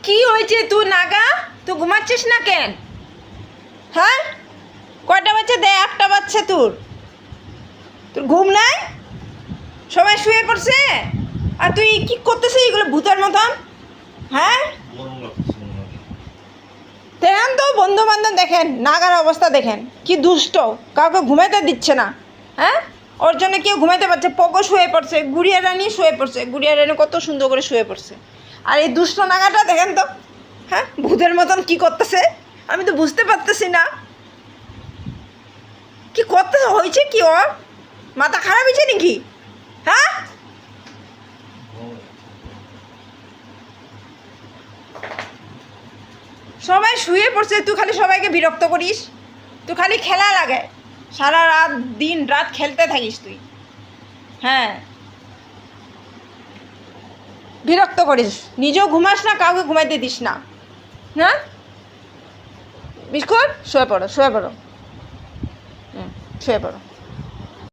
কি হয়েছে তুই নাগা? তুই ঘুমাচ্ছিস না কেন? হ্যাঁ, কয়টা বাচ্চা? দে, একটা বাচ্চা। তোর ঘুম নাই? সবাই শুয়ে পড়ছে আর তুই কি করতেছিস এগুলো ভূতের মতন? হ্যাঁ, দেখেন তো বন্ধু বান্ধব, দেখেন নাগার অবস্থা, দেখেন কি দুষ্ট, কাউকে ঘুমাইতে দিচ্ছে না। হ্যাঁ, ওর জন্য কেউ ঘুমাইতে পারছে? পগো শুয়ে পড়ছে, গুড়িয়া রানী শুয়ে পড়ছে, গুড়িয়া রানী কত সুন্দর করে শুয়ে পড়ছে। আর এই দুষ্ট নাগাটা দেখেন তো, হ্যাঁ, ভূতের মতন কি করতেছে, আমি তো বুঝতে পারতেছি না কি করতেছে। হয়েছে কি ওর? মাথা খারাপ হয়েছে নাকি? হ্যাঁ, সবাই শুয়ে পড়ছে, তুই খালি সবাইকে বিরক্ত করিস। তুই খালি খেলা লাগে, সারা রাত দিন রাত খেলতে থাকিস তুই। হ্যাঁ, বিরক্ত করিস, নিজেও ঘুমাস না, কাউকে ঘুমাইতে দিস না। হ্যাঁ, বিস্কুট, শুয়ে পড়ো, শুয়ে পড়ো, শুয়ে পড়ো।